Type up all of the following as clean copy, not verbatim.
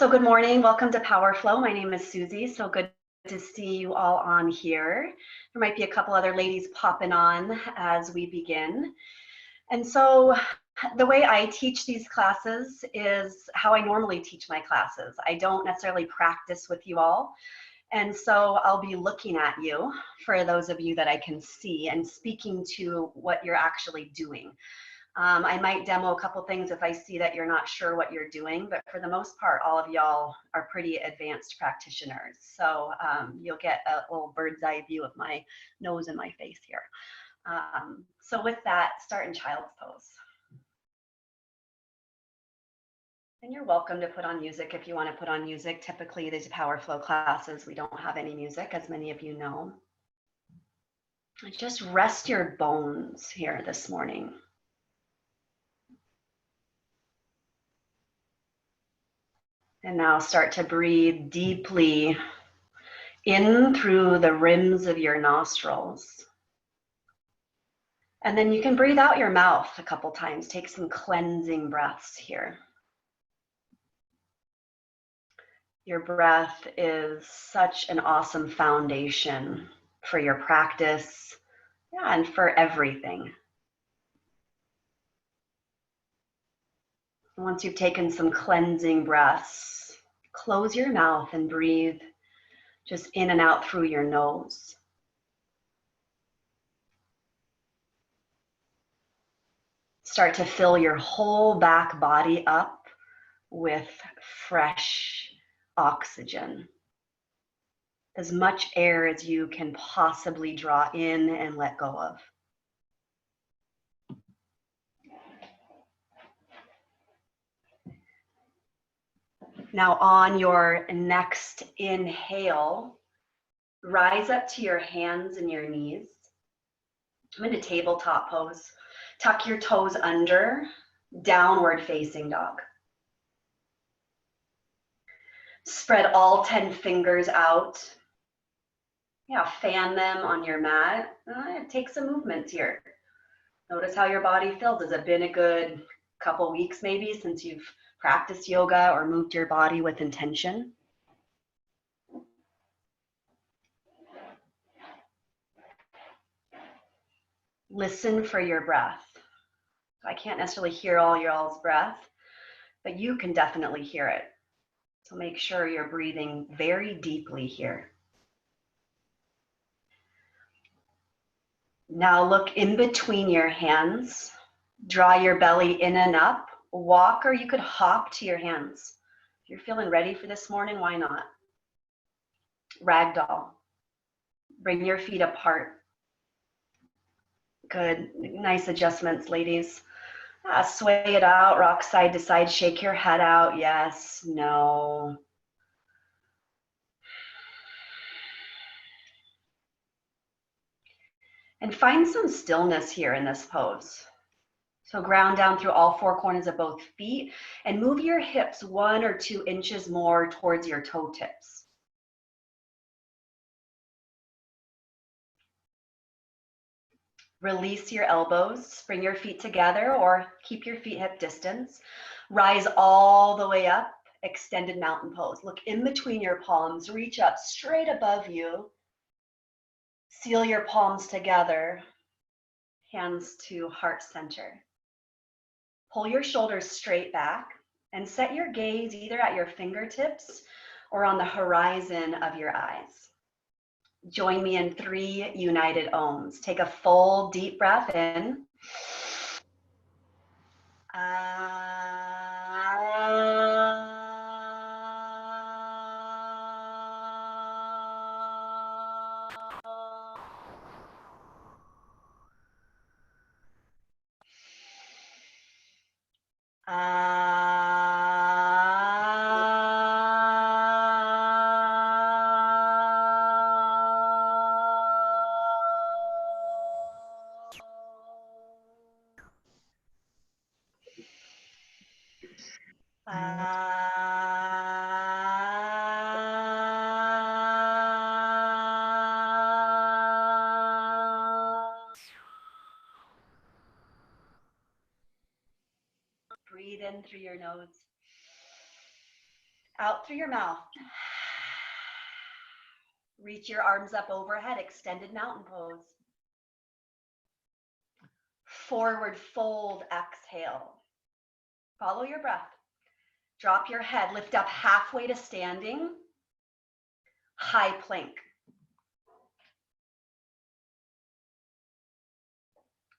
So good morning, welcome to Power Flow. My name is Suzy, so good to see you all on here. There might be a couple other ladies popping on as we begin. And so the way I teach these classes is how I normally teach my classes. I don't necessarily practice with you all. And so I'll be looking at you for those of you that I can see and speaking to what you're actually doing. I might demo a couple things if I see that you're not sure what you're doing, but for the most part, all of y'all are pretty advanced practitioners. So you'll get a little bird's eye view of my nose and my face here. So with that, start in child's pose. And you're welcome to put on music if you want to put on music. Typically, these Power Flow classes, we don't have any music, as many of you know. Just rest your bones here this morning. And now start to breathe deeply in through the rims of your nostrils. And then you can breathe out your mouth a couple times. Take some cleansing breaths here. Your breath is such an awesome foundation for your practice, and for everything. Once you've taken some cleansing breaths, close your mouth and breathe just in and out through your nose. Start to fill your whole back body up with fresh oxygen. As much air as you can possibly draw in and let go of. Now on your next inhale, rise up to your hands and your knees. I'm in a tabletop pose. Tuck your toes under, downward facing dog. Spread all 10 fingers out. Yeah, fan them on your mat. Take some movements here. Notice how your body feels. Has it been a good couple weeks maybe since you've practiced yoga or moved your body with intention? Listen for your breath. I can't necessarily hear all y'all's breath, but you can definitely hear it. So make sure you're breathing very deeply here. Now look in between your hands. Draw your belly in and up. Walk, or you could hop to your hands. If you're feeling ready for this morning, why not? Ragdoll. Bring your feet apart. Good. Nice adjustments, ladies. Sway it out, rock side to side, shake your head out. Yes, no. And find some stillness here in this pose. So ground down through all four corners of both feet and move your hips 1 or 2 inches more towards your toe tips. Release your elbows, bring your feet together or keep your feet hip distance. Rise all the way up, extended mountain pose. Look in between your palms, reach up straight above you. Seal your palms together, hands to heart center. Pull your shoulders straight back and set your gaze either at your fingertips or on the horizon of your eyes. Join me in 3 united ohms. Take a full deep breath in. Breathe in through your nose. Out through your mouth. Reach your arms up overhead, extended mountain pose. Forward fold, exhale. Follow your breath. Drop your head, lift up halfway to standing. High plank.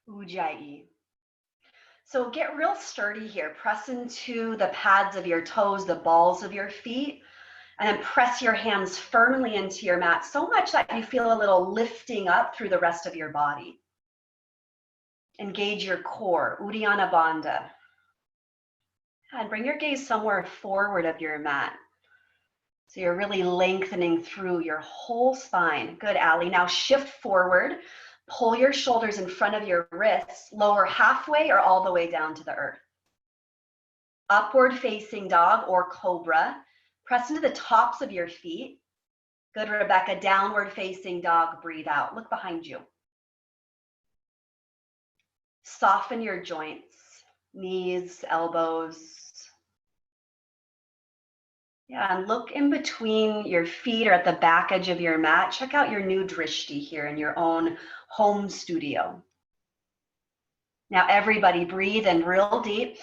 Ujjayi. So get real sturdy here. Press into the pads of your toes, the balls of your feet, and then press your hands firmly into your mat so much that you feel a little lifting up through the rest of your body. Engage your core, Uddiyana Bandha. And bring your gaze somewhere forward of your mat. So you're really lengthening through your whole spine. Good, Ali. Now shift forward. Pull your shoulders in front of your wrists, lower halfway or all the way down to the earth. Upward facing dog or cobra. Press into the tops of your feet. Good, Rebecca. Downward facing dog, breathe out. Look behind you. Soften your joints, knees, elbows. Yeah, and look in between your feet or at the back edge of your mat. Check out your new drishti here in your own home studio. Now everybody breathe in real deep.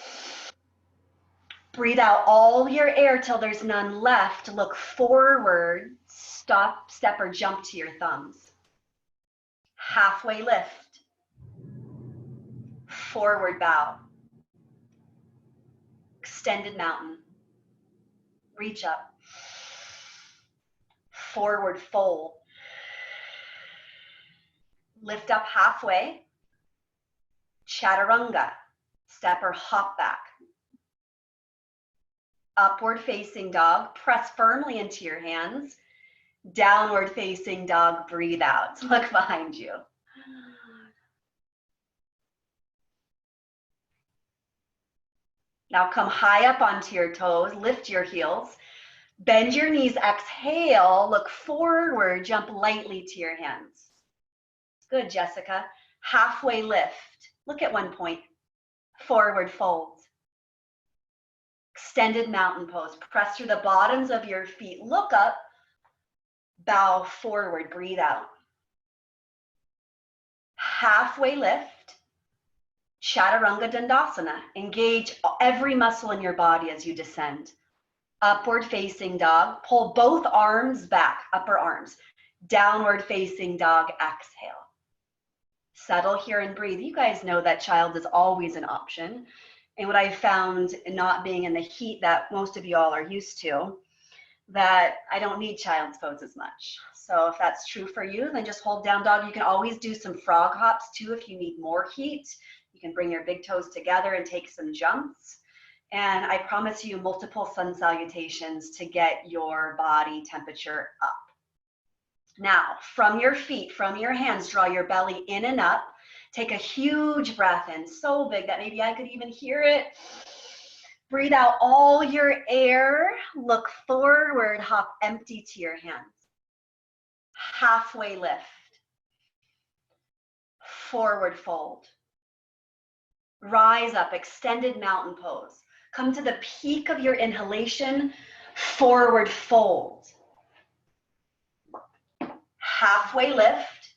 Breathe out all your air till there's none left. Look forward, stop, step, or jump to your thumbs. Halfway lift. Forward bow. Extended mountain. Reach up. Forward fold. Lift up halfway. Chaturanga. Step or hop back. Upward facing dog. Press firmly into your hands. Downward facing dog. Breathe out. Look behind you. Now come high up onto your toes. Lift your heels. Bend your knees. Exhale. Look forward. Jump lightly to your hands. Good, Jessica. Halfway lift. Look at one point. Forward fold. Extended mountain pose. Press through the bottoms of your feet. Look up. Bow forward. Breathe out. Halfway lift. Chaturanga Dandasana. Engage every muscle in your body as you descend. Upward facing dog. Pull both arms back. Upper arms. Downward facing dog. Exhale. Settle here and breathe. You guys know that child is always an option. And what I found not being in the heat that most of you all are used to, that I don't need child's pose as much. So if that's true for you, then just hold down dog. You can always do some frog hops too if you need more heat. You can bring your big toes together and take some jumps. And I promise you multiple sun salutations to get your body temperature up. Now, from your feet, from your hands, draw your belly in and up. Take a huge breath in, so big that maybe I could even hear it. Breathe out all your air. Look forward, hop empty to your hands. Halfway lift. Forward fold. Rise up, extended mountain pose. Come to the peak of your inhalation, forward fold. Halfway lift.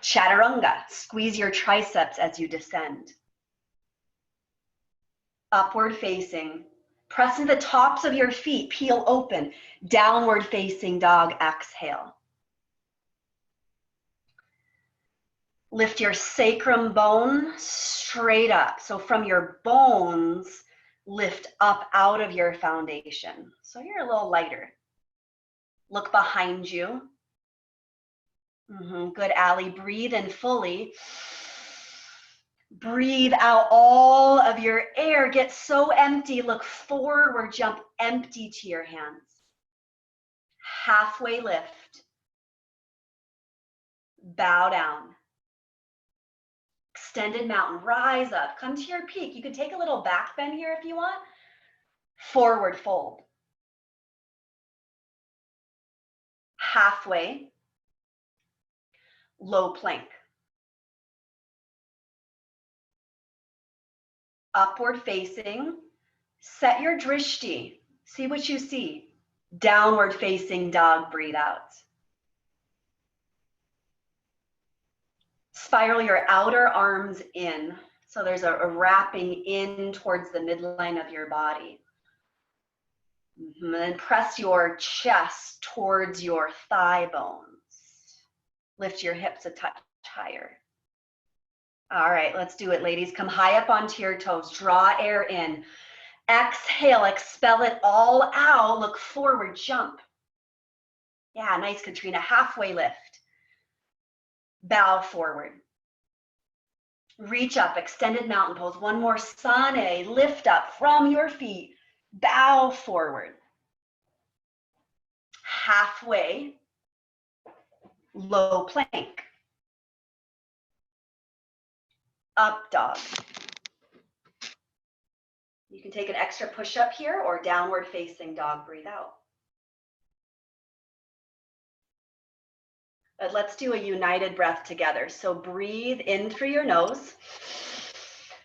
Chaturanga. Squeeze your triceps as you descend. Upward facing. Press into the tops of your feet. Peel open. Downward facing dog. Exhale. Lift your sacrum bone straight up. So from your bones, lift up out of your foundation. So you're a little lighter. Look behind you. Good, Ali. Breathe in fully. Breathe out all of your air. Get so empty. Look forward. Jump empty to your hands. Halfway lift. Bow down. Extended mountain. Rise up. Come to your peak. You can take a little back bend here if you want. Forward fold. Halfway. Low plank. Upward facing. Set your drishti. See what you see. Downward facing dog, breathe out. Spiral your outer arms in. So there's a wrapping in towards the midline of your body. And then press your chest towards your thigh bones. Lift your hips a touch higher. All right, let's do it, ladies. Come high up onto your toes. Draw air in. Exhale, expel it all out. Look forward, jump. Yeah, nice, Katrina. Halfway lift. Bow forward. Reach up, extended mountain pose. One more, Sane. Lift up from your feet. Bow forward. Halfway, low plank. Up dog. You can take an extra push up here or downward facing dog, breathe out. But let's do a united breath together. So breathe in through your nose.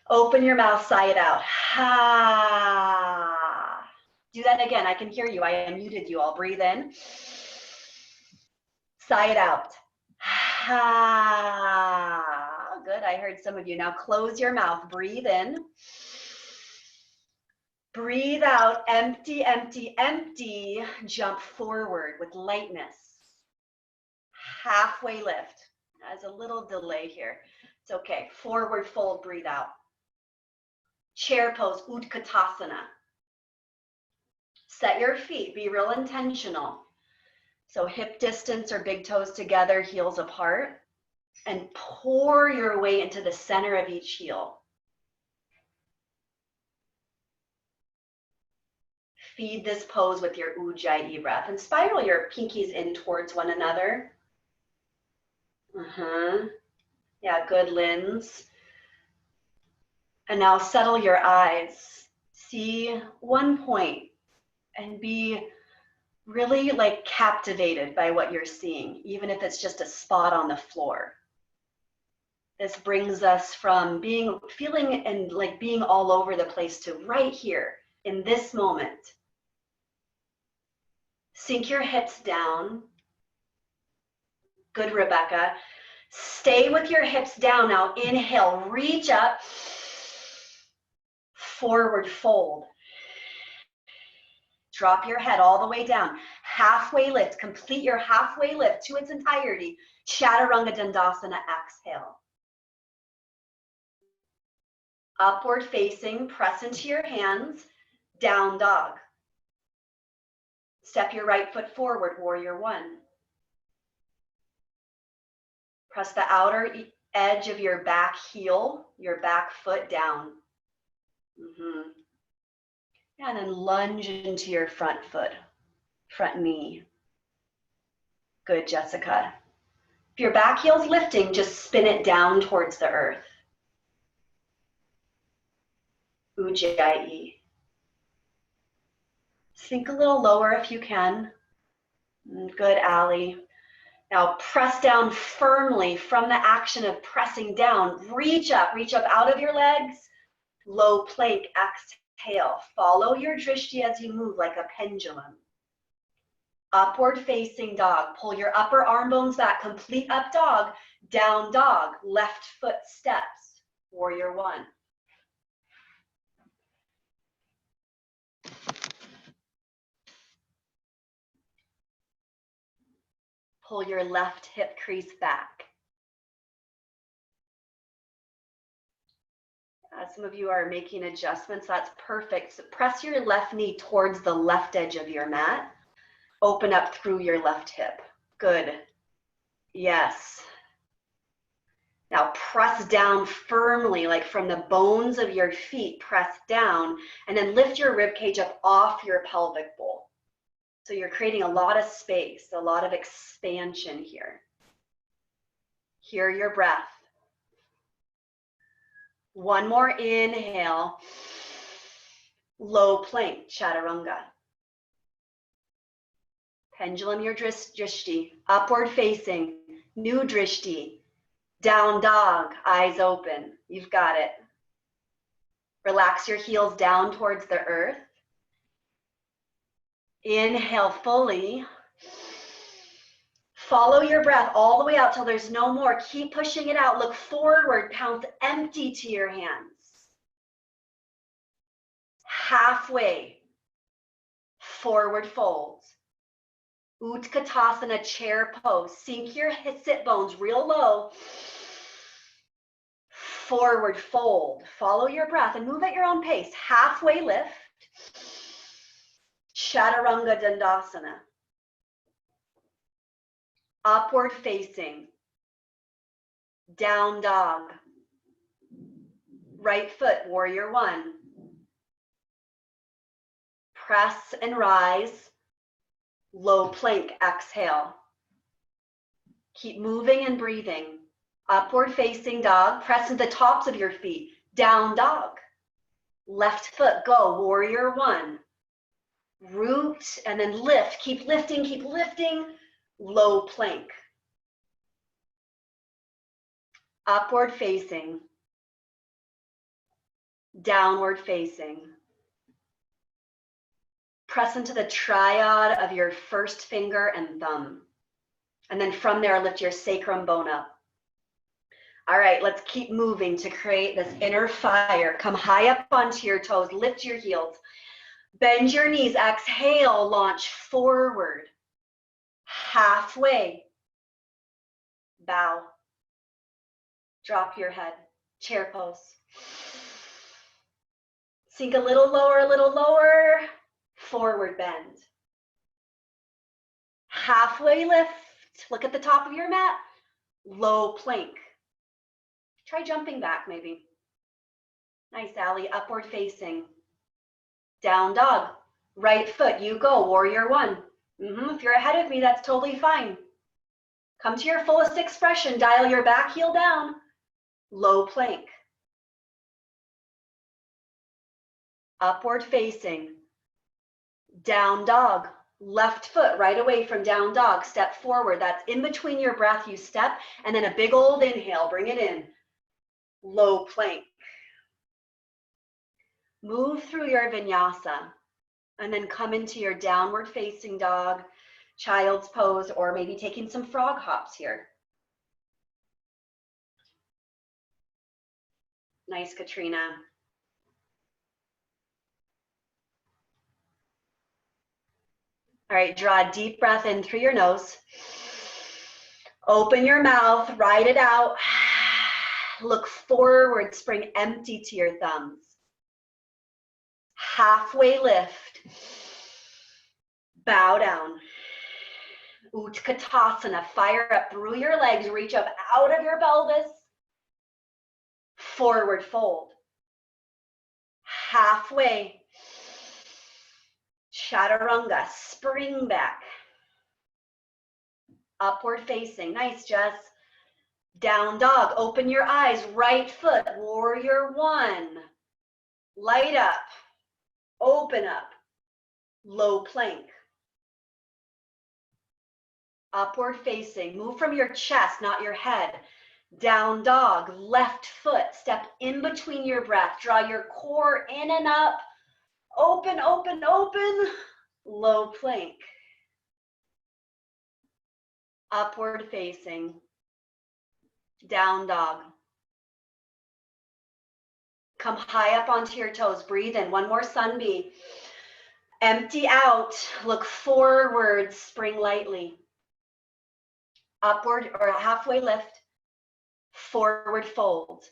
Open your mouth, sigh it out. Ha. Do that again. I can hear you. I unmuted you all. Breathe in. Sigh it out. Ha. Good. I heard some of you. Now close your mouth. Breathe in. Breathe out. Empty, empty, empty. Jump forward with lightness. Halfway lift. There's a little delay here. It's okay. Forward fold, breathe out. Chair pose, Utkatasana. Set your feet, be real intentional. So hip distance or big toes together, heels apart. And pour your way into the center of each heel. Feed this pose with your Ujjayi breath and spiral your pinkies in towards one another. Yeah, good, Lins. And now settle your eyes. See one point and be really like captivated by what you're seeing, even if it's just a spot on the floor. This brings us from feeling and like being all over the place to right here in this moment. Sink your hips down. Good, Rebecca. Stay with your hips down now. Inhale, reach up. Forward fold. Drop your head all the way down. Halfway lift. Complete your halfway lift to its entirety. Chaturanga Dandasana, exhale. Upward facing, press into your hands. Down dog. Step your right foot forward, warrior one. Press the outer edge of your back heel, your back foot down. And then lunge into your front foot, front knee. Good, Jessica. If your back heel's lifting, just spin it down towards the earth. Ujjayi. Sink a little lower if you can. Good, Ali. Now press down firmly from the action of pressing down. Reach up out of your legs. Low plank, exhale. Follow your drishti as you move like a pendulum. Upward facing dog. Pull your upper arm bones back. Complete up dog. Down dog. Left foot steps. Warrior one. Pull your left hip crease back. Some of you are making adjustments. That's perfect. So press your left knee towards the left edge of your mat. Open up through your left hip. Good. Yes. Now press down firmly, like from the bones of your feet, press down, and then lift your rib cage up off your pelvic bowl. So you're creating a lot of space, a lot of expansion here. Hear your breath. One more inhale. Low plank, chaturanga. Pendulum your drishti, upward facing, new drishti. Down dog, eyes open. You've got it. Relax your heels down towards the earth. Inhale fully. Follow your breath all the way out till there's no more. Keep pushing it out. Look forward. Pounce empty to your hands. Halfway. Forward fold. Utkatasana, chair pose. Sink your sit bones real low. Forward fold. Follow your breath and move at your own pace. Halfway lift. Chaturanga Dandasana. Upward facing. Down dog. Right foot, warrior one. Press and rise. Low plank, exhale. Keep moving and breathing. Upward facing dog. Press into the tops of your feet. Down dog. Left foot, go, warrior one. Root and then lift. Keep lifting, keep lifting. Low plank. Upward facing. Downward facing. Press into the triad of your first finger and thumb. And then from there, lift your sacrum bone up. All right, let's keep moving to create this inner fire. Come high up onto your toes, lift your heels. Bend your knees, exhale, launch forward. Halfway. Bow. Drop your head, chair pose. Sink a little lower. Forward bend. Halfway lift. Look at the top of your mat. Low plank. Try jumping back maybe. Nice, Allie. Upward facing. Down dog. Right foot. You go. Warrior one. If you're ahead of me, that's totally fine. Come to your fullest expression. Dial your back heel down. Low plank. Upward facing. Down dog. Left foot right away from down dog. Step forward. That's in between your breath. You step and then a big old inhale. Bring it in. Low plank. Move through your vinyasa and then come into your downward facing dog, child's pose, or maybe taking some frog hops here. Nice, Katrina. All right, draw a deep breath in through your nose. Open your mouth, ride it out. Look forward, spring empty to your thumbs. Halfway lift. Bow down. Utkatasana, fire up through your legs, reach up out of your pelvis. Forward fold. Halfway. Chaturanga, spring back. Upward facing, nice, Jess. Down dog, open your eyes, right foot, warrior one. Light up, open up, low plank. Upward facing, move from your chest, not your head. Down dog, left foot, step in between your breath, draw your core in and up. Open, open, open, low plank. Upward facing, down dog. Come high up onto your toes, breathe in, one more sun bee. Empty out, look forward, spring lightly. Upward or halfway lift, forward fold.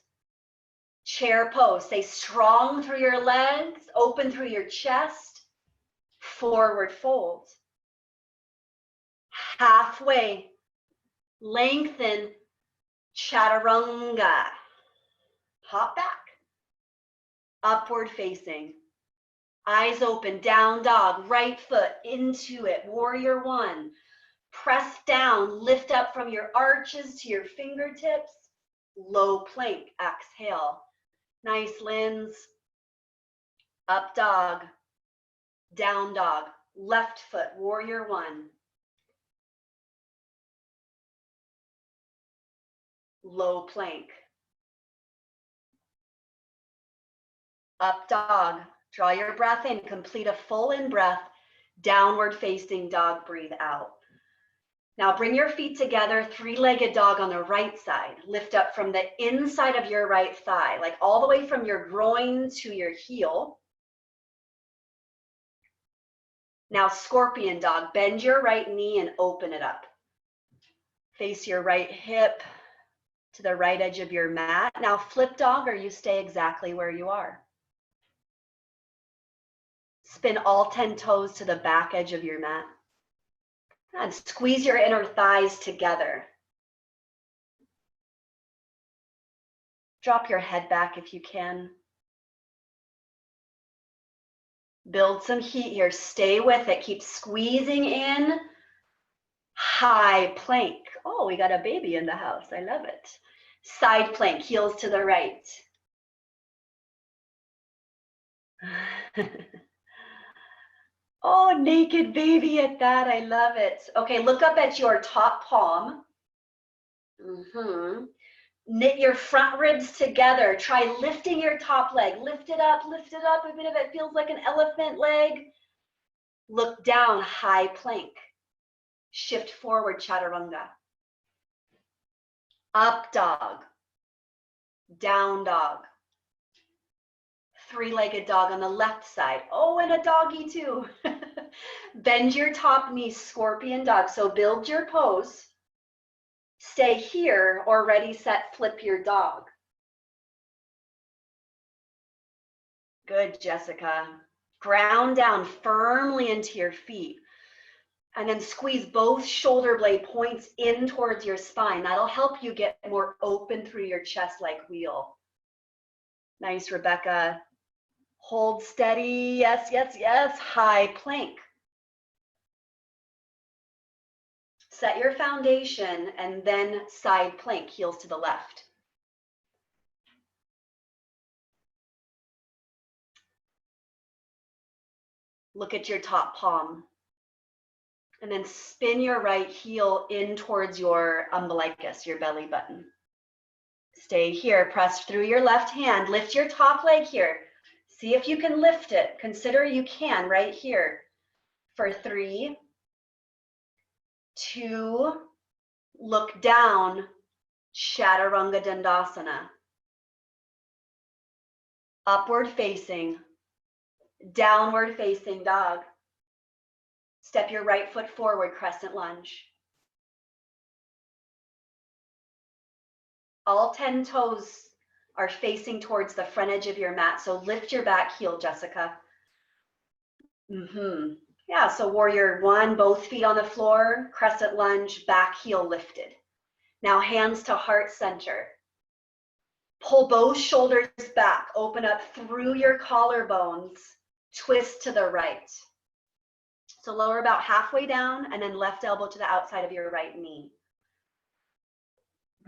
Chair pose, stay strong through your legs, open through your chest, forward fold. Halfway, lengthen, chaturanga. Hop back, upward facing. Eyes open, down dog, right foot into it, warrior one. Press down, lift up from your arches to your fingertips, low plank, exhale. Nice, Linz. Up dog, down dog, left foot, warrior one. Low plank. Up dog, draw your breath in, complete a full in breath. Downward facing dog, breathe out. Now bring your feet together, three-legged dog on the right side. Lift up from the inside of your right thigh, like all the way from your groin to your heel. Now scorpion dog, bend your right knee and open it up. Face your right hip to the right edge of your mat. Now flip dog, or you stay exactly where you are. Spin all 10 toes to the back edge of your mat. And squeeze your inner thighs together. Drop your head back if you can. Build some heat here. Stay with it. Keep squeezing in. High plank. Oh, we got a baby in the house. I love it. Side plank, heels to the right. Oh, naked baby at that. I love it. Okay, look up at your top palm. Knit your front ribs together. Try lifting your top leg. Lift it up, even if it feels like an elephant leg. Look down, high plank. Shift forward, chaturanga. Up dog. Down dog. Three-legged dog on the left side. Oh, and a doggy too. Bend your top knee, scorpion dog. So build your pose. Stay here or ready, set, flip your dog. Good, Jessica. Ground down firmly into your feet. And then squeeze both shoulder blade points in towards your spine. That'll help you get more open through your chest like wheel. Nice, Rebecca. Hold steady. Yes, yes, yes. High plank. Set your foundation and then side plank, heels to the left. Look at your top palm. And then spin your right heel in towards your umbilicus, your belly button. Stay here, press through your left hand. Lift your top leg here. See if you can lift it. Consider you can right here. For 3, 2, look down, chaturanga dandasana. Upward facing, downward facing dog. Step your right foot forward, crescent lunge. All 10 toes are facing towards the front edge of your mat. So lift your back heel, Jessica. Yeah, so warrior 1, both feet on the floor, crescent lunge, back heel lifted. Now hands to heart center. Pull both shoulders back, open up through your collarbones, twist to the right. So lower about halfway down and then left elbow to the outside of your right knee.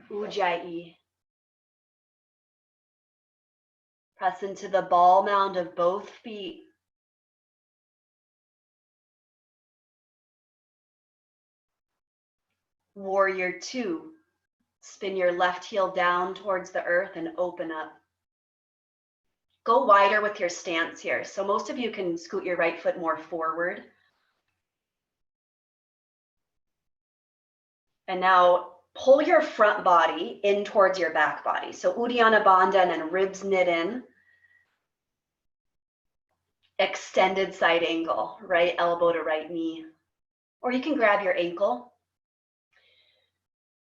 Ujjayi. Press into the ball mound of both feet. Warrior 2. Spin your left heel down towards the earth and open up. Go wider with your stance here. So most of you can scoot your right foot more forward. And now pull your front body in towards your back body. So Uddiyana Bandha and then ribs knit in. Extended side angle, right elbow to right knee. Or you can grab your ankle.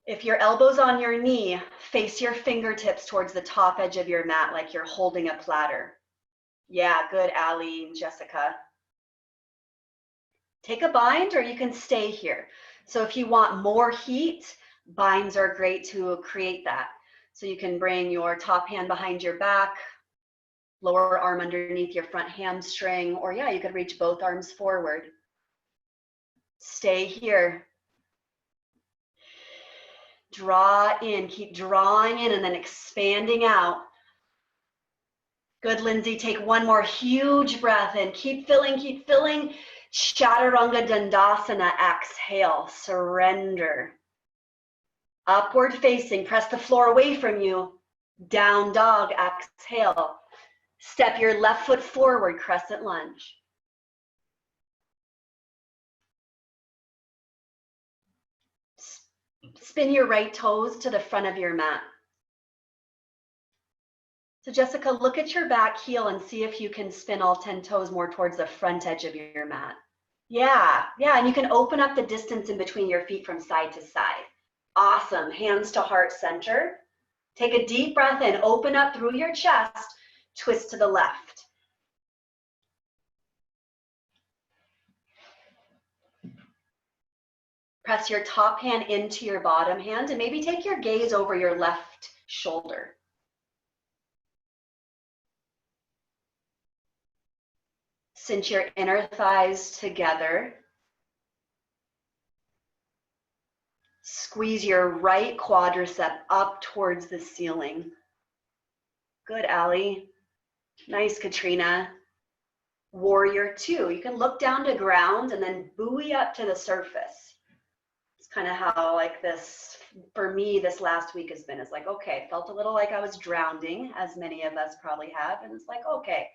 If your elbow's on your knee, face your fingertips towards the top edge of your mat like you're holding a platter. Yeah, good, Ali and Jessica. Take a bind or you can stay here. So if you want more heat, binds are great to create that. So you can bring your top hand behind your back, lower arm underneath your front hamstring, or yeah, you could reach both arms forward. Stay here. Draw in, keep drawing in and then expanding out. Good, Lindsay, take one more huge breath in. Keep filling, keep filling. Chaturanga Dandasana, exhale, surrender. Upward facing, press the floor away from you. Down dog, exhale. Step your left foot forward, crescent lunge. Spin your right toes to the front of your mat. So Jessica, look at your back heel and see if you can spin all 10 toes more towards the front edge of your mat. Yeah, and you can open up the distance in between your feet from side to side. Awesome, hands to heart center. Take a deep breath in, open up through your chest, twist to the left. Press your top hand into your bottom hand and maybe take your gaze over your left shoulder. Cinch your inner thighs together. Squeeze your right quadricep up towards the ceiling. Good, Allie. Nice, Katrina. Warrior two. You can look down to ground and then buoy up to the surface. It's kind of how like this, for me, this last week has been. It's like, okay, felt a little like I was drowning, as many of us probably have. And it's like, okay,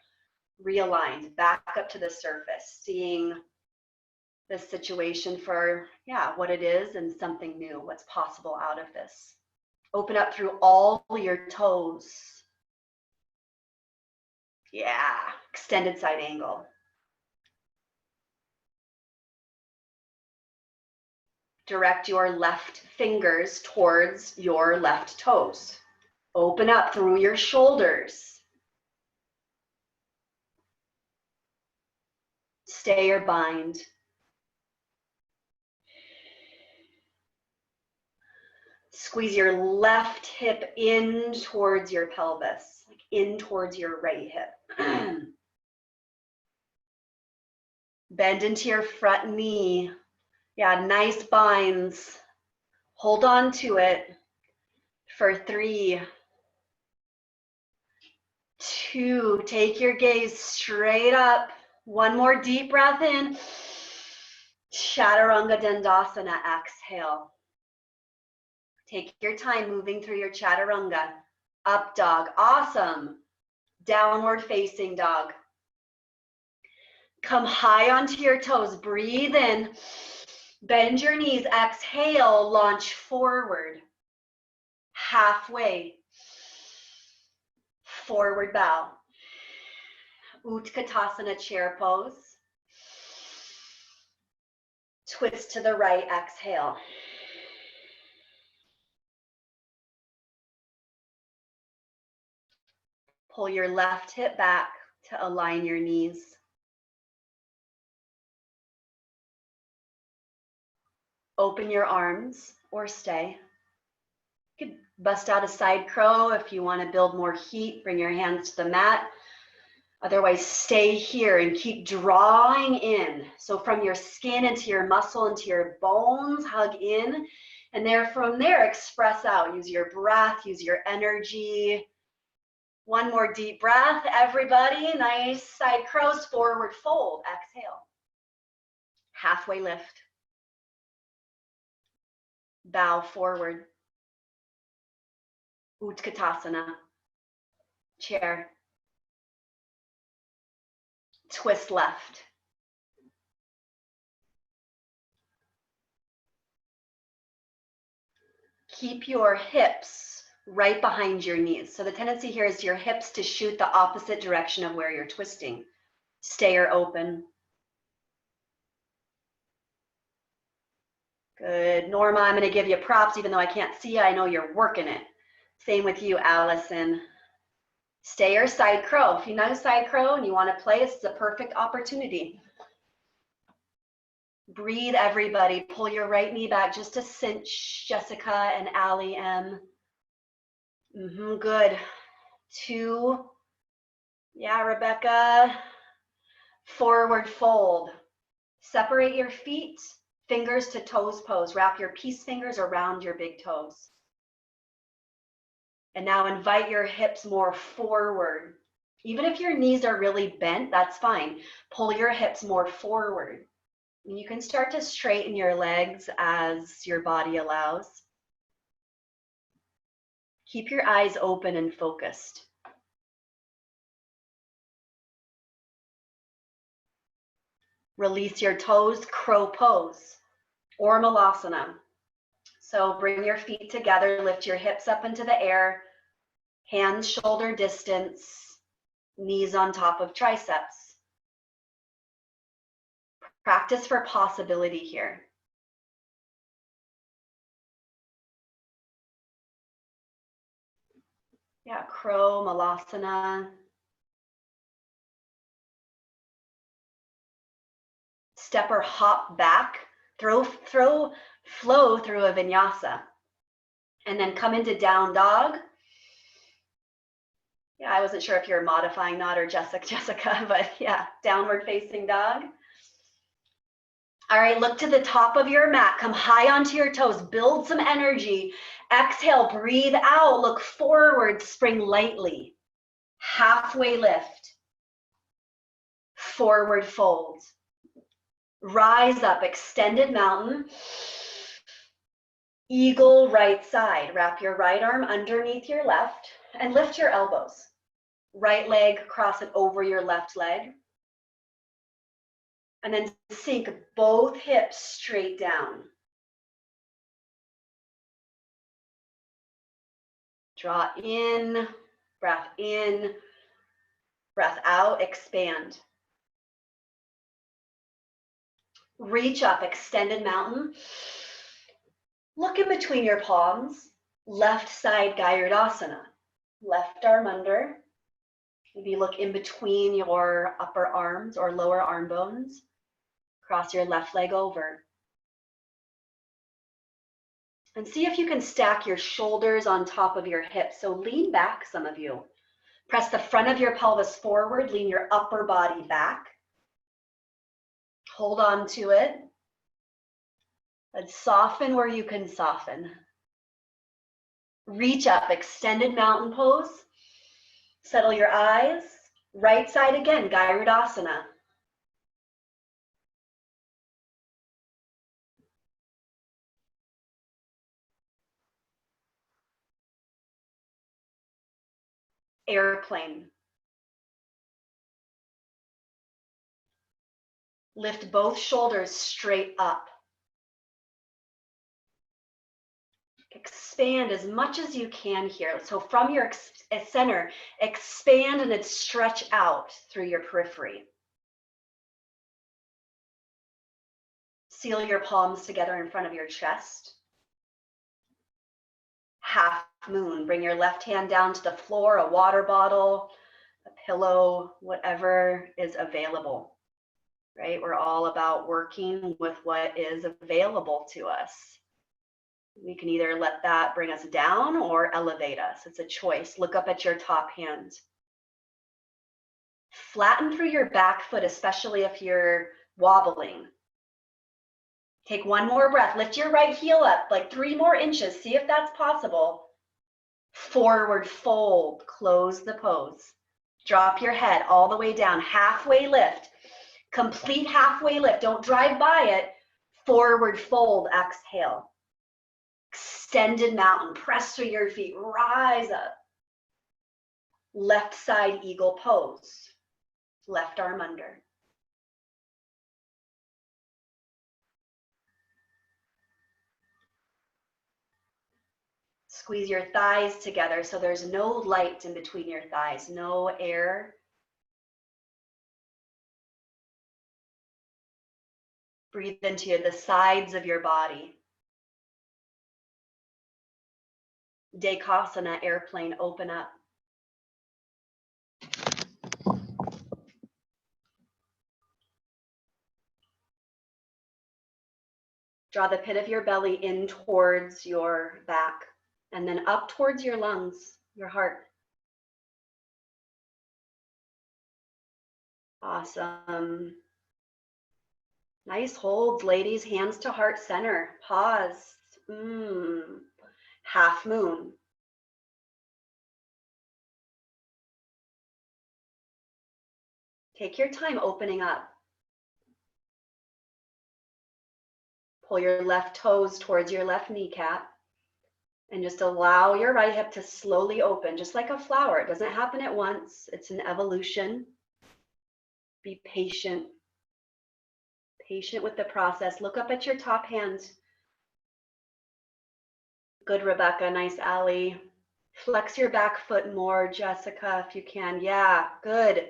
realigned, back up to the surface, seeing this situation for, yeah, what it is and something new, what's possible out of this. Open up through all your toes. Yeah, extended side angle. Direct your left fingers towards your left toes. Open up through your shoulders. Stay or bind. Squeeze your left hip in towards your pelvis, like in towards your right hip. Bend into your front knee. Yeah, nice binds. Hold on to it for 3, 2, take your gaze straight up. One more deep breath in. Chaturanga Dandasana, exhale. Take your time moving through your chaturanga. Up dog, awesome. Downward facing dog. Come high onto your toes, breathe in. Bend your knees, exhale, launch forward. Halfway. Forward bow. Utkatasana, chair pose. Twist to the right, exhale. Pull your left hip back to align your knees. Open your arms or stay. You could bust out a side crow if you want to build more heat. Bring your hands to the mat. Otherwise, stay here and keep drawing in. So from your skin into your muscle, into your bones, hug in. And from there, express out. Use your breath, use your energy. One more deep breath, everybody. Nice side crows, forward fold. Exhale. Halfway lift. Bow forward. Utkatasana. Chair. Twist left. Keep your hips right behind your knees. So the tendency here is your hips to shoot the opposite direction of where you're twisting. Stay or open. Good. Norma, I'm going to give you props even though I can't see you. I know you're working it. Same with you, Allison. Stay or side crow. If you know side crow and you want to play, it's a perfect opportunity. Breathe, everybody. Pull your right knee back just to cinch, Jessica and Allie M. Good. 2. Yeah, Rebecca. Forward fold. Separate your feet, fingers to toes pose. Wrap your peace fingers around your big toes. And now invite your hips more forward. Even if your knees are really bent, that's fine. Pull your hips more forward. And you can start to straighten your legs as your body allows. Keep your eyes open and focused. Release your toes, crow pose, or malasana. So bring your feet together, lift your hips up into the air, hands shoulder distance, knees on top of triceps. Practice for possibility here. Yeah, crow, malasana. Step or hop back, flow through a vinyasa. And then come into down dog. Yeah, I wasn't sure if you're modifying that or Jessica, but yeah, downward facing dog. All right, look to the top of your mat. Come high onto your toes. Build some energy. Exhale, breathe out. Look forward, spring lightly. Halfway lift. Forward fold. Rise up, extended mountain. Eagle right side. Wrap your right arm underneath your left and lift your elbows. Right leg, cross it over your left leg. And then sink both hips straight down. Draw in, breath out, expand. Reach up, extended mountain. Look in between your palms. Left side Gayurdasana. Left arm under. Maybe look in between your upper arms or lower arm bones. Cross your left leg over. And see if you can stack your shoulders on top of your hips. So lean back, some of you. Press the front of your pelvis forward, lean your upper body back. Hold on to it. And soften where you can soften. Reach up, extended mountain pose. Settle your eyes. Right side again, Gayurdasana. Airplane. Lift both shoulders straight up. Expand as much as you can here. So from your center, expand and then stretch out through your periphery. Seal your palms together in front of your chest. Half moon. Bring your left hand down to the floor, a water bottle, a pillow, whatever is available. Right? We're all about working with what is available to us. We can either let that bring us down or elevate us. It's a choice. Look up at your top hand. Flatten through your back foot, especially if you're wobbling. Take one more breath. Lift your right heel up, like 3 more inches. See if that's possible. Forward fold. Close the pose. Drop your head all the way down. Halfway lift. Complete halfway lift. Don't drive by it. Forward fold. Exhale. Extended mountain. Press through your feet. Rise up. Left side eagle pose. Left arm under. Squeeze your thighs together so there's no light in between your thighs, no air. Breathe into the sides of your body. Dekasana, airplane, open up. Draw the pit of your belly in towards your back and then up towards your lungs, your heart. Awesome. Nice holds, ladies. Hands to heart center. Pause. Half moon. Take your time opening up. Pull your left toes towards your left kneecap and just allow your right hip to slowly open, just like a flower. It doesn't happen at once. It's an evolution. Be patient. Patient with the process. Look up at your top hand. Good, Rebecca. Nice, Allie. Flex your back foot more, Jessica, if you can. Yeah, good.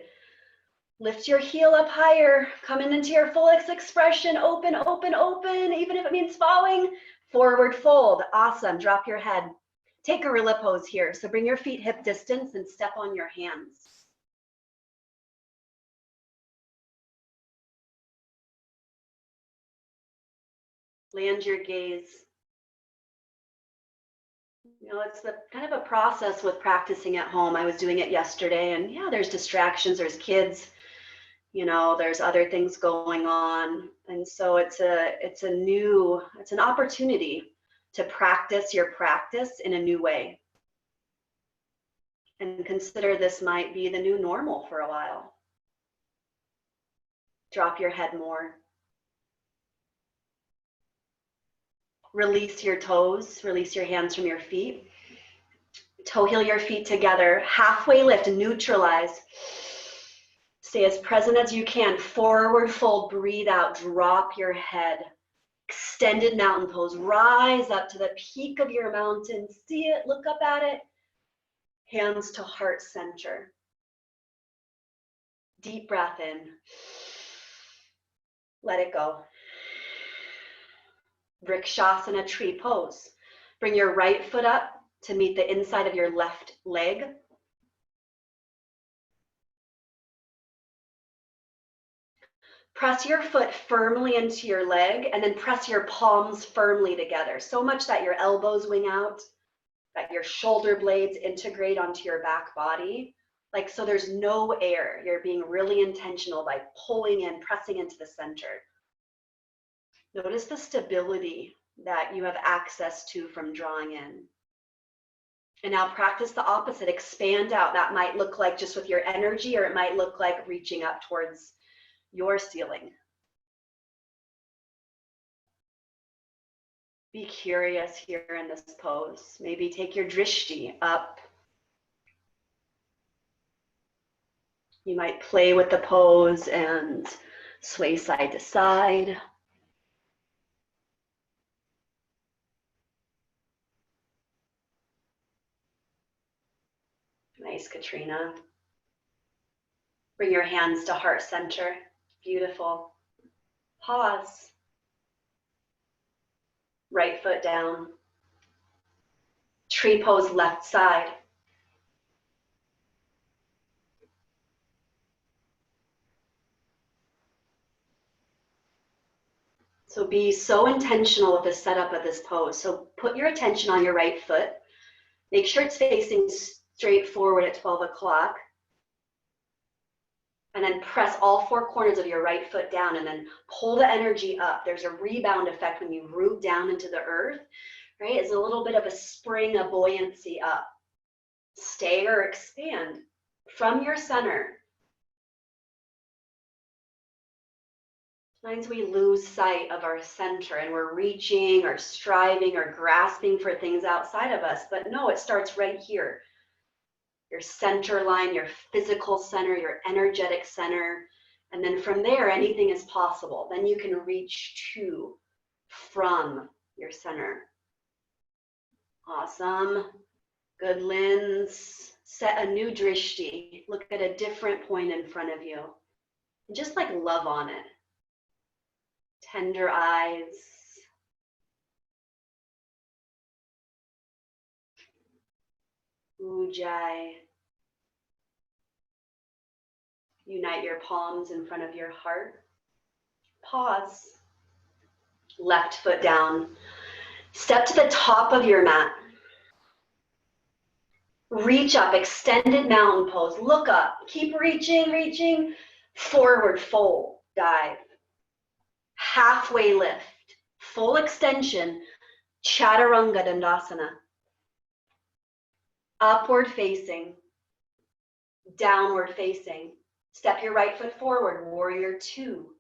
Lift your heel up higher. Coming into your full expression. Open, open, open. Even if it means falling. Forward fold. Awesome. Drop your head. Take a gorilla pose here. So bring your feet hip distance and step on your hands. Land your gaze. You know, it's the kind of a process with practicing at home. I was doing it yesterday, and yeah, there's distractions, there's kids, you know, there's other things going on. And so it's an opportunity to practice your practice in a new way. And consider this might be the new normal for a while. Drop your head more. Release your toes, release your hands from your feet. Toe heel your feet together, halfway lift, neutralize. Stay as present as you can. Forward fold, breathe out, drop your head. Extended mountain pose, rise up to the peak of your mountain. See it, look up at it. Hands to heart center. Deep breath in. Let it go. Vrikshasana, tree pose. Bring your right foot up to meet the inside of your left leg. Press your foot firmly into your leg and then press your palms firmly together, so much that your elbows wing out, that your shoulder blades integrate onto your back body. Like, so there's no air. You're being really intentional by pulling in, pressing into the center. Notice the stability that you have access to from drawing in. And now practice the opposite, expand out. That might look like just with your energy, or it might look like reaching up towards your ceiling. Be curious here in this pose. Maybe take your drishti up. You might play with the pose and sway side to side. Nice, Katrina. Bring your hands to heart center. Beautiful. Pause. Right foot down. Tree pose, left side. So be so intentional with the setup of this pose. So put your attention on your right foot. Make sure it's facing straight forward at 12 o'clock. And then press all four corners of your right foot down and then pull the energy up. There's a rebound effect when you root down into the earth, right? It's a little bit of a spring, a buoyancy up. Stay or expand from your center. Sometimes we lose sight of our center and we're reaching or striving or grasping for things outside of us. But no, it starts right here. Your center line, your physical center, your energetic center. And then from there, anything is possible. Then you can reach to, from your center. Awesome. Good, Lens. Set a new drishti. Look at a different point in front of you. And just like love on it. Tender eyes. Ujjayi. Unite your palms in front of your heart. Pause. Left foot down. Step to the top of your mat. Reach up, extended mountain pose. Look up. Keep reaching, reaching. Forward fold, dive. Halfway lift. Full extension. Chaturanga Dandasana. Upward facing. Downward facing. Step your right foot forward, warrior two.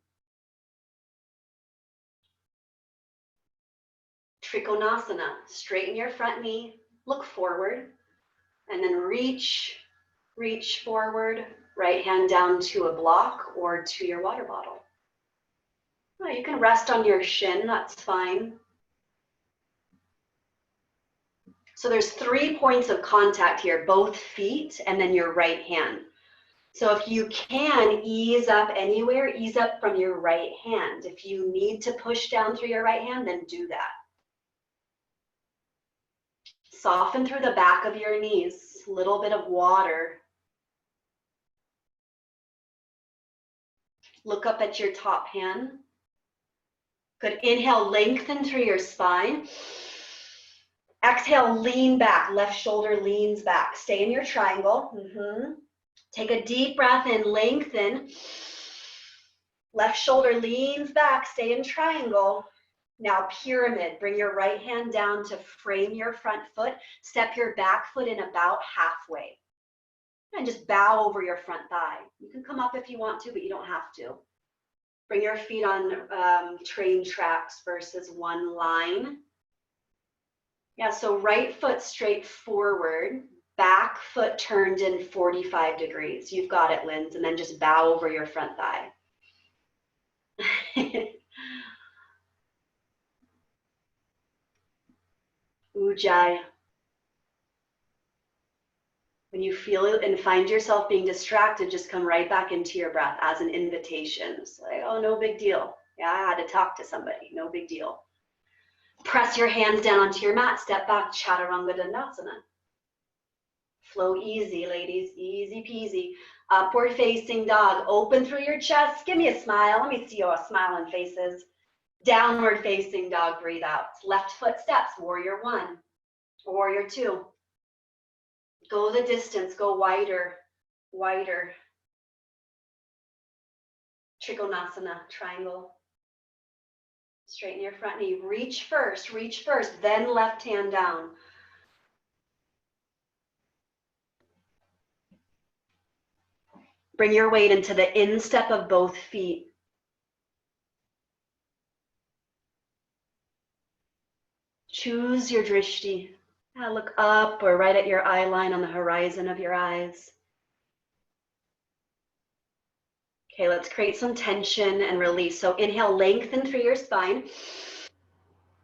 Trikonasana, straighten your front knee, look forward, and then reach forward, right hand down to a block or to your water bottle. Oh, you can rest on your shin, that's fine. So there's 3 points of contact here, both feet and then your right hand. So if you can ease up anywhere, ease up from your right hand. If you need to push down through your right hand, then do that. Soften through the back of your knees, a little bit of water. Look up at your top hand. Good. Inhale, lengthen through your spine. Exhale, lean back. Left shoulder leans back. Stay in your triangle. Take a deep breath in, lengthen. Left shoulder leans back. Stay in triangle. Now pyramid. Bring your right hand down to frame your front foot. Step your back foot in about halfway. And just bow over your front thigh. You can come up if you want to, but you don't have to. Bring your feet on train tracks versus one line. Yeah, so right foot straight forward, back foot turned in 45 degrees. You've got it, Linz. And then just bow over your front thigh. Ujjayi. When you feel it and find yourself being distracted, just come right back into your breath as an invitation. It's like, oh, no big deal. Yeah, I had to talk to somebody. No big deal. Press your hands down onto your mat. Step back, Chaturanga Dandasana. Flow easy, ladies. Easy peasy. Upward facing dog. Open through your chest. Give me a smile. Let me see your smiling faces. Downward facing dog. Breathe out. Left foot steps. Warrior 1. Warrior 2. Go the distance. Go wider. Wider. Trikonasana. Triangle. Straighten your front knee. Reach first, then left hand down. Bring your weight into the instep of both feet. Choose your drishti. Look up or right at your eye line on the horizon of your eyes. Okay, let's create some tension and release. So inhale, lengthen through your spine.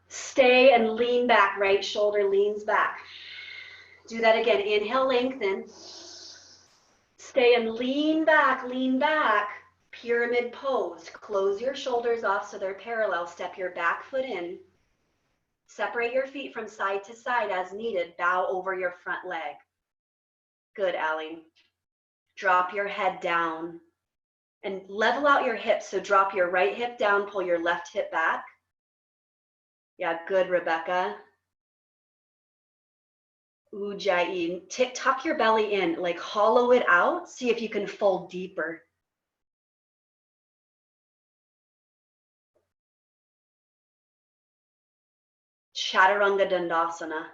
Stay and lean back. Right shoulder leans back. Do that again. Inhale, lengthen. Stay and lean back, lean back. Pyramid pose. Close your shoulders off so they're parallel. Step your back foot in. Separate your feet from side to side as needed. Bow over your front leg. Good, Allie. Drop your head down and level out your hips. So drop your right hip down, pull your left hip back. Yeah, good, Rebecca. Ujjayi. Tuck your belly in, like hollow it out. See if you can fold deeper. Chaturanga Dandasana.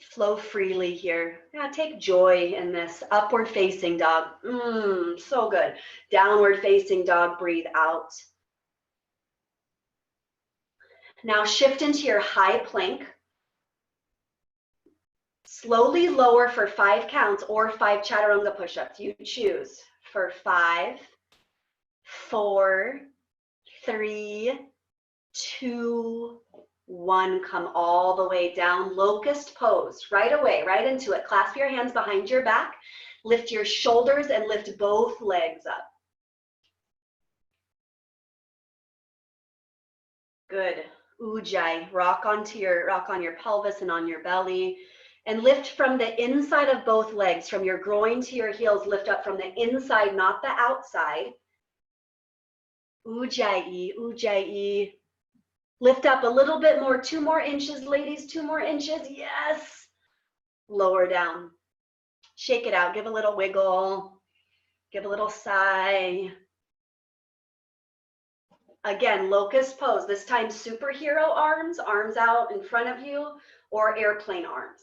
Flow freely here. Yeah, take joy in this. Upward facing dog. So good. Downward facing dog. Breathe out. Now shift into your high plank. Slowly lower for 5 counts or 5 chaturanga push-ups. You choose. For 5, 4, 3, 2, 1. Come all the way down. Locust pose. Right away, right into it. Clasp your hands behind your back. Lift your shoulders and lift both legs up. Good. Ujjayi. Rock on your pelvis and on your belly. And lift from the inside of both legs, from your groin to your heels. Lift up from the inside, not the outside. Ujjayi, Ujjayi. Lift up a little bit more. 2 more inches, ladies. 2 more inches. Yes. Lower down. Shake it out. Give a little wiggle. Give a little sigh. Again, locust pose. This time, superhero arms, arms out in front of you, or airplane arms.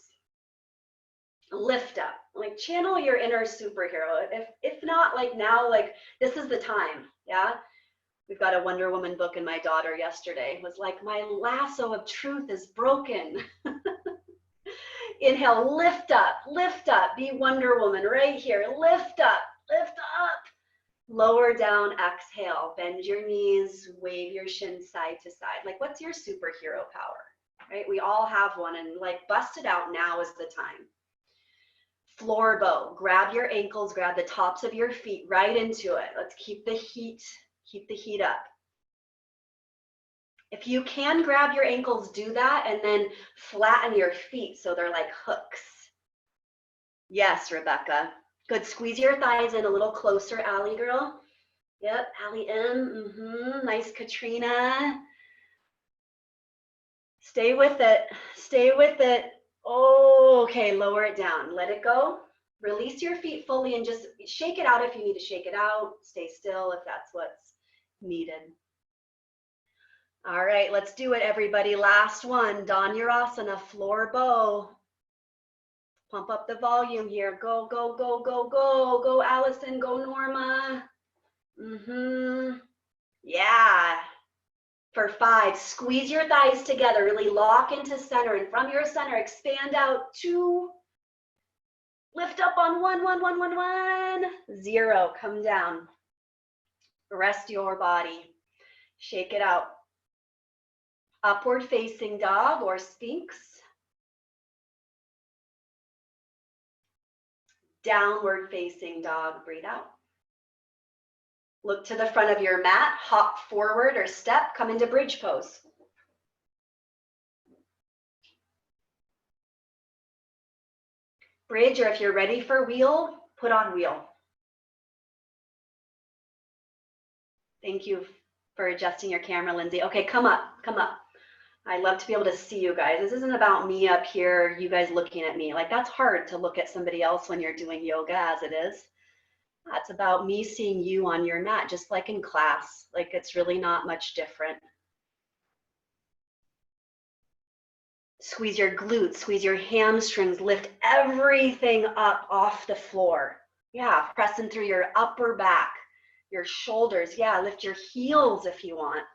Lift up, like channel your inner superhero. If not, like now, like this is the time. Yeah, we've got a Wonder Woman book, and my daughter yesterday was like, my lasso of truth is broken. Inhale, lift up, be Wonder Woman right here. Lift up, lower down, exhale, bend your knees, wave your shins side to side. Like, what's your superhero power? right? We all have one, and like bust it out. Now is the time. Floor bow. Grab your ankles, grab the tops of your feet right into it. Let's keep the heat up. If you can grab your ankles, do that, and then flatten your feet so they're like hooks. Yes, Rebecca. Good. Squeeze your thighs in a little closer, Allie girl. Yep, Allie M. Nice, Katrina. Stay with it. Stay with it. Oh, okay, lower it down. Let it go. Release your feet fully and just shake it out if you need to shake it out. Stay still if that's what's needed. All right, let's do it, everybody. Last one, Dhanurasana, floor bow. Pump up the volume here. Go, go, go, go, go. Go, Allison. Go, Norma. Yeah. For 5, squeeze your thighs together. Really lock into center. And from your center, expand out. 2. Lift up on 1, 1, 1, 1, 1. 0. Come down. Rest your body. Shake it out. Upward facing dog or Sphinx. Downward facing dog. Breathe out. Look to the front of your mat. Hop forward or step. Come into bridge pose. Bridge, or if you're ready for wheel, put on wheel. Thank you for adjusting your camera, Lindsay. Okay, come up, come up. I love to be able to see you guys. This isn't about me up here, you guys looking at me. Like, that's hard to look at somebody else when you're doing yoga as it is. That's about me seeing you on your mat, just like in class. Like, it's really not much different. Squeeze your glutes, squeeze your hamstrings, lift everything up off the floor. Yeah, pressing through your upper back, your shoulders. Yeah, lift your heels if you want.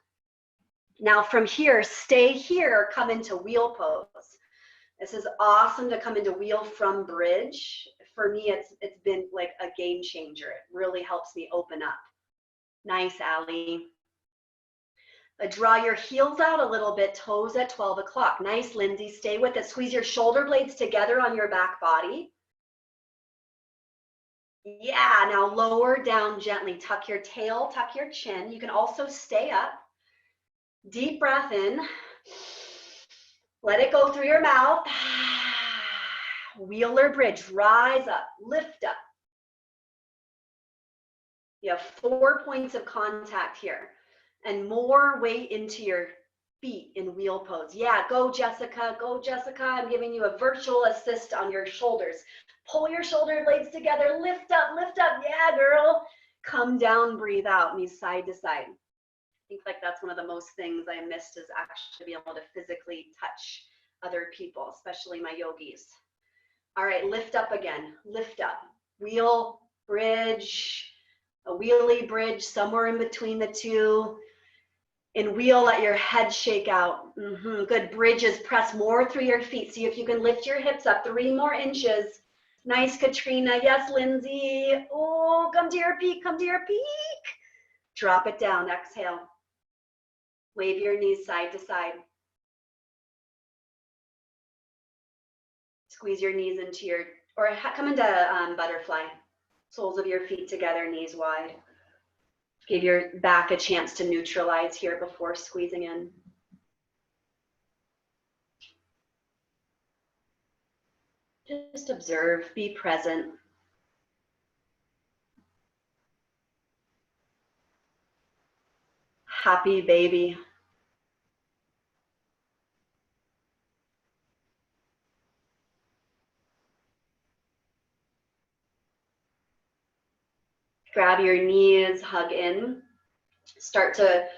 Now from here, stay here, come into wheel pose. This is awesome to come into wheel from bridge. For me, it's been like a game changer. It really helps me open up. Nice, Allie. Draw your heels out a little bit, toes at 12 o'clock. Nice, Lindsay, stay with it. Squeeze your shoulder blades together on your back body. Yeah, now lower down gently. Tuck your tail, tuck your chin. You can also stay up. Deep breath in. Let it go through your mouth. Wheeler bridge, rise up, lift up. You have 4 points of contact here and more weight into your feet in wheel pose. Yeah, go Jessica, go Jessica. I'm giving you a virtual assist on your shoulders. Pull your shoulder blades together, lift up, yeah, girl. Come down, breathe out, knees side to side. I think like that's one of the most things I missed is actually being able to physically touch other people, especially my yogis. All right, lift up again, lift up. Wheel, bridge, a wheelie bridge, somewhere in between the two. In wheel, let your head shake out. Good, bridges, press more through your feet. See if you can lift your hips up 3 more inches. Nice, Katrina. Yes, Lindsay. Oh, come to your peak, come to your peak. Drop it down, exhale. Wave your knees side to side. Squeeze your knees into your, or come into butterfly. Soles of your feet together, knees wide. Give your back a chance to neutralize here before squeezing in. Just observe, be present. Happy baby. Grab your knees, hug in. Start to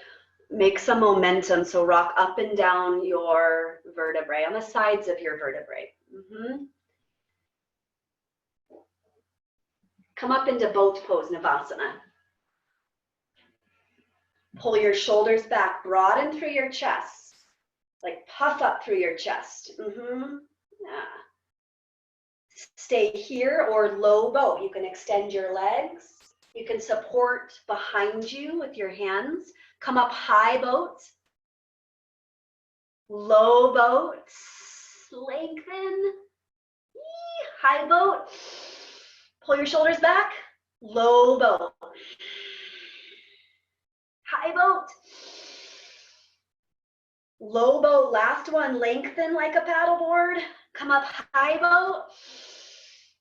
make some momentum. So rock up and down your vertebrae, on the sides of your vertebrae. Come up into boat pose, Navasana. Pull your shoulders back, broaden through your chest. Like puff up through your chest. Yeah. Stay here or low boat. You can extend your legs. You can support behind you with your hands. Come up high boat. Low boat, lengthen. High boat, pull your shoulders back. Low boat. High boat. Low boat, last one, lengthen like a paddleboard. Come up, high boat.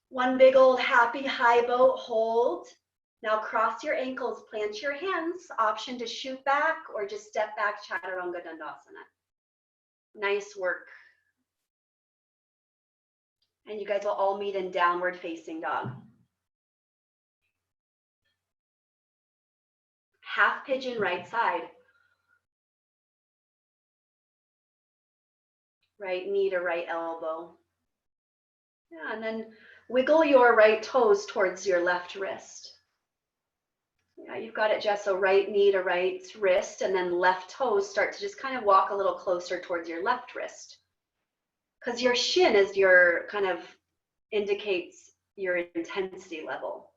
One big old happy high boat, hold. Now cross your ankles, plant your hands. Option to shoot back or just step back, Chaturanga Dandasana. Nice work. And you guys will all meet in downward facing dog. Half pigeon right side. Right knee to right elbow. Yeah, and then wiggle your right toes towards your left wrist. Yeah, you've got it, Jess. So right knee to right wrist, and then left toes start to just kind of walk a little closer towards your left wrist. Because your shin is your kind of indicates your intensity level.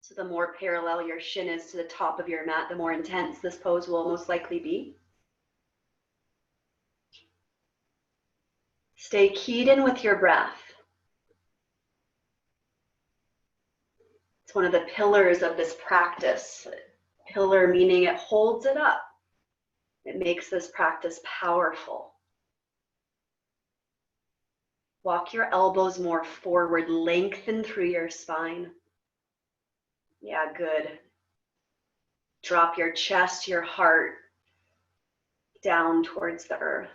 So the more parallel your shin is to the top of your mat, the more intense this pose will most likely be. Stay keyed in with your breath. It's one of the pillars of this practice. Pillar meaning it holds it up. It makes this practice powerful. Walk your elbows more forward, lengthen through your spine. Yeah, good. Drop your chest, your heart down towards the earth.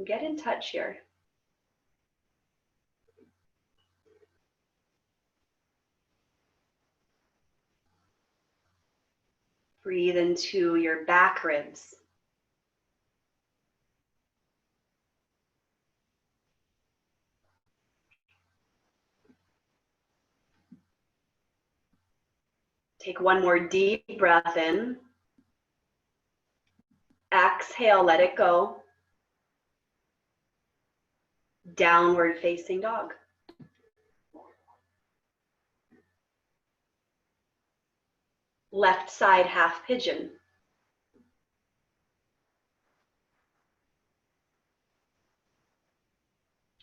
Get in touch here. Breathe into your back ribs. Take one more deep breath in. Exhale, let it go. Downward facing dog. Left side half pigeon.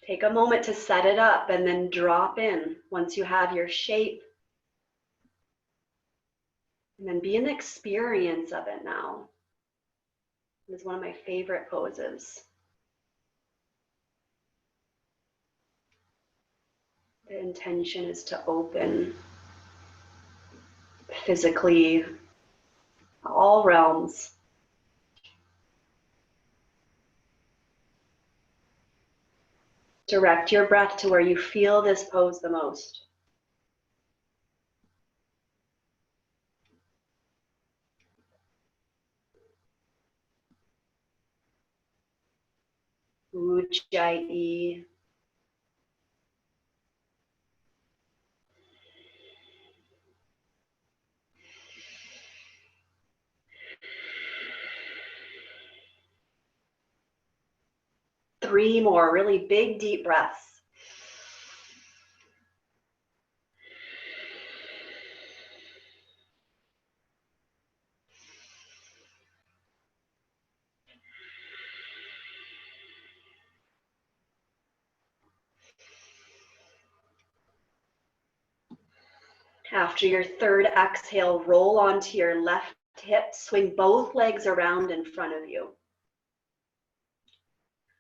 Take a moment to set it up and then drop in once you have your shape. And then be in the experience of it now. It's one of my favorite poses. The intention is to open physically all realms. Direct your breath to where you feel this pose the most. Ujjayi. Three more really big, deep breaths. After your third exhale, roll onto your left hip, swing both legs around in front of you.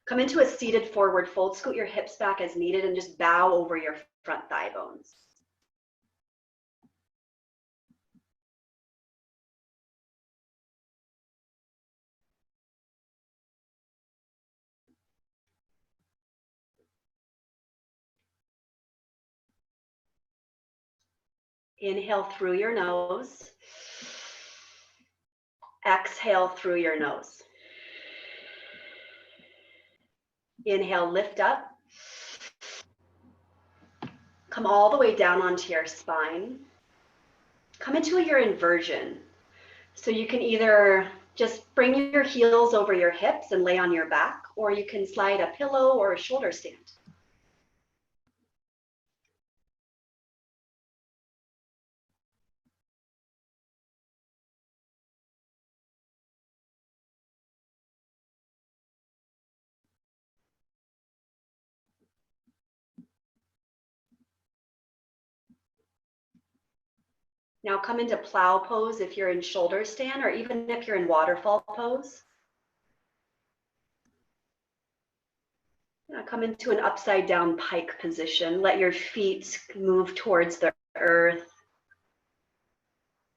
Come into a seated forward fold, scoot your hips back as needed, and just bow over your front thigh bones. Inhale through your nose. Exhale through your nose. Inhale, lift up. Come all the way down onto your spine. Come into your inversion. So you can either just bring your heels over your hips and lay on your back, or you can slide a pillow or a shoulder stand. Now come into plow pose if you're in shoulder stand, or even if you're in waterfall pose. Now come into an upside down pike position. Let your feet move towards the earth.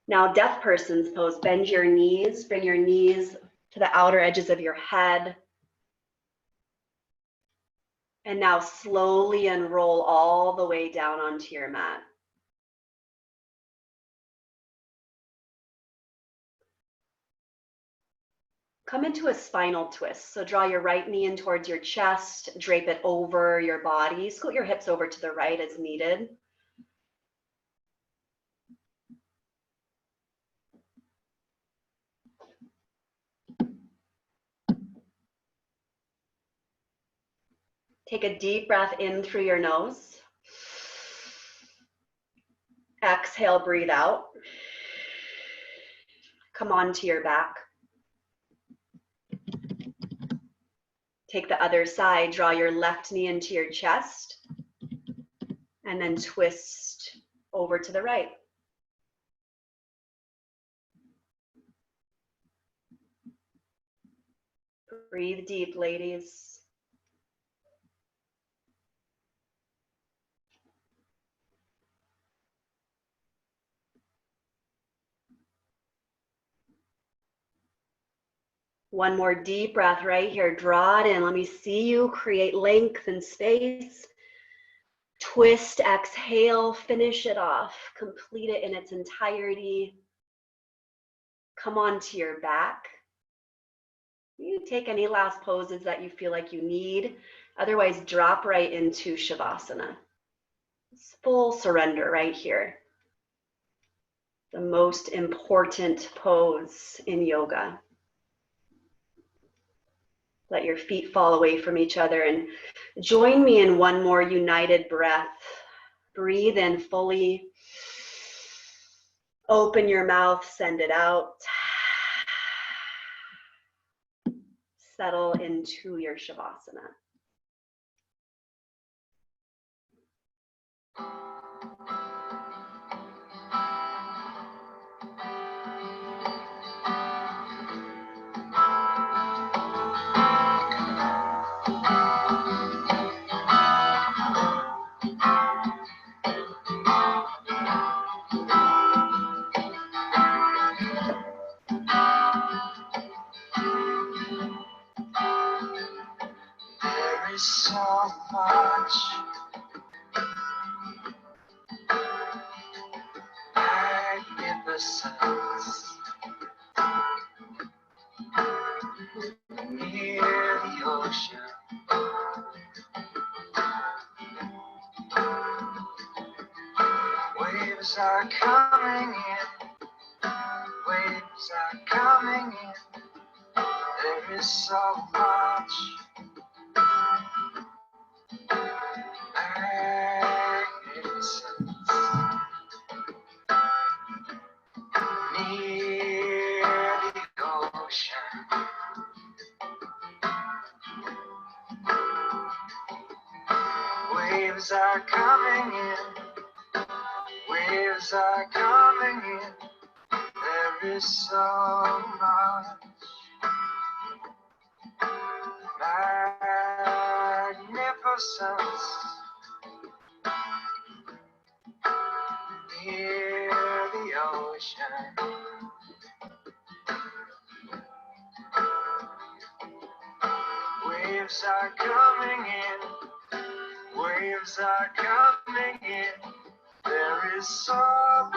Now deaf person's pose. Bend your knees, bring your knees to the outer edges of your head. And now slowly unroll all the way down onto your mat. Come into a spinal twist. So draw your right knee in towards your chest, drape it over your body, scoot your hips over to the right as needed. Take a deep breath in through your nose. Exhale, breathe out. Come onto your back. Take the other side, draw your left knee into your chest, and then twist over to the right. Breathe deep, ladies. One more deep breath right here. Draw it in. Let me see you create length and space. Twist, exhale, finish it off. Complete it in its entirety. Come onto your back. You take any last poses that you feel like you need. Otherwise, drop right into Shavasana. It's full surrender right here. The most important pose in yoga. Let your feet fall away from each other and join me in one more united breath. Breathe in fully. Open your mouth, send it out. Settle into your Shavasana. There is so much magnificence near the ocean. Waves are coming in, waves are coming in. There is so much magnificence near the ocean. Waves are coming in, waves are coming in. There is so much magnificence near the ocean. Waves are coming in, waves are coming in. There is so much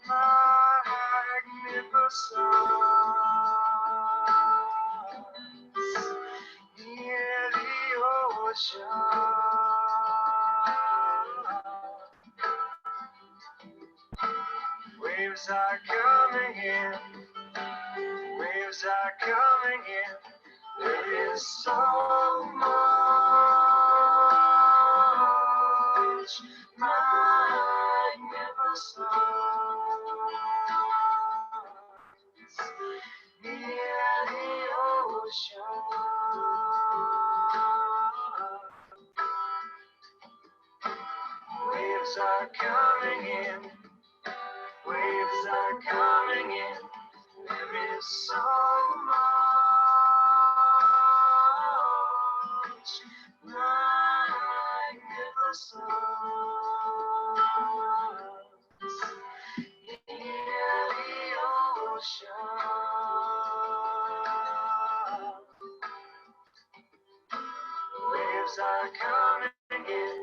magnificence near the ocean. Waves are coming in, waves are coming in. There is so much magnificence near the ocean. are coming in. Waves are coming in. There is so much magnificence in the ocean. Waves are coming in.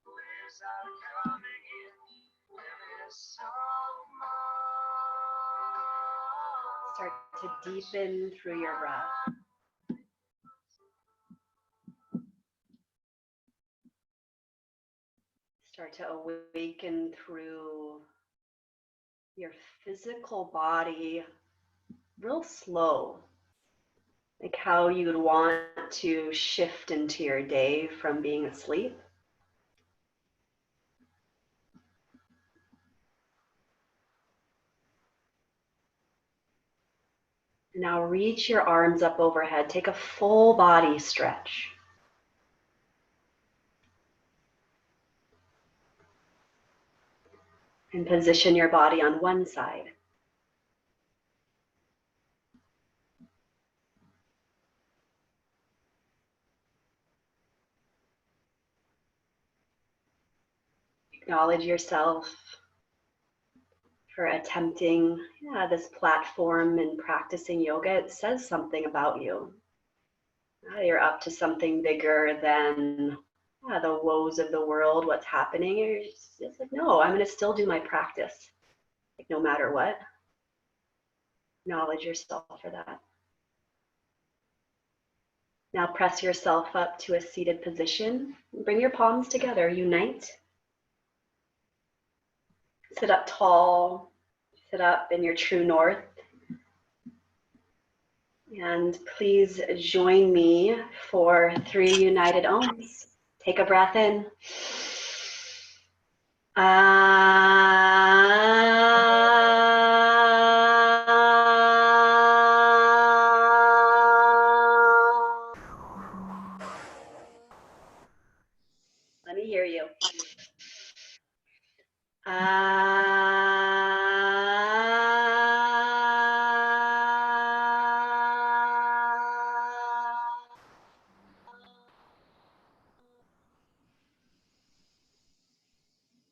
Waves are coming in. There is so much. Start to deepen through your breath. Start to awaken through your physical body real slow. Like how you would want to shift into your day from being asleep. Now reach your arms up overhead. Take a full body stretch. And position your body on one side. Acknowledge yourself for attempting this platform and practicing yoga. It says something about you. You're up to something bigger than the woes of the world, what's happening. You're just like, no, I'm going to still do my practice, like no matter what. Acknowledge yourself for that. Now press yourself up to a seated position. Bring your palms together, unite. Sit up tall, sit up in your true north. And please join me for 3 united ohms. Take a breath in. Let me hear you.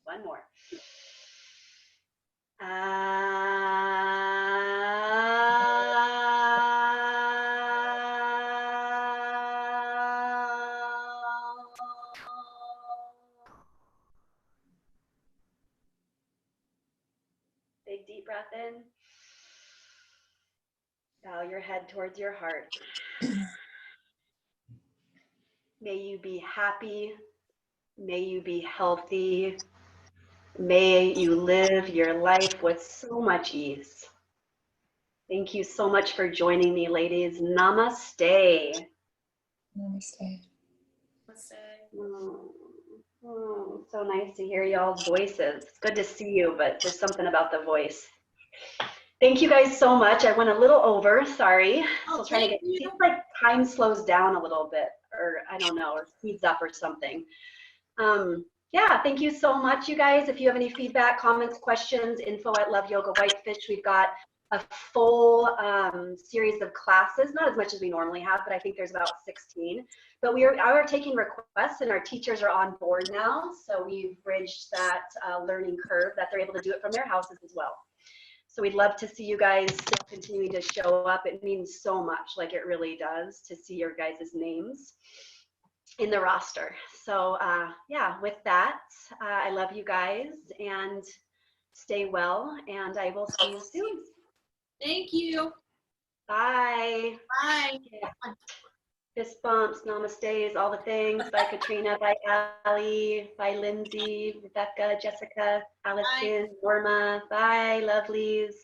One more. Big deep breath in. Bow your head towards your heart. May you be happy. May you be healthy. May you live your life with so much ease. Thank you so much for joining me, ladies. Namaste. Namaste. So nice to hear y'all's voices. It's good to see you, but there's something about the voice. Thank you guys so much. I went a little over, sorry. Still trying to get, it seems like time slows down a little bit, or I don't know, or speeds up or something. Yeah, thank you so much, you guys. If you have any feedback, comments, questions, info@loveyogawhitefish. We've got a full series of classes, not as much as we normally have, but I think there's about 16. But we are taking requests, and our teachers are on board now. So we've bridged that learning curve that they're able to do it from their houses as well. So we'd love to see you guys still continuing to show up. It means so much, like it really does, to see your guys' names in the roster. So yeah, with that, I love you guys and stay well, and I will see you soon. Thank you. Bye. Bye. Yeah. Fist bumps, namaste, all the things. Bye, Katrina. Bye, Allie. Bye, Lindsay, Rebecca, Jessica, Allison, bye. Norma. Bye, lovelies.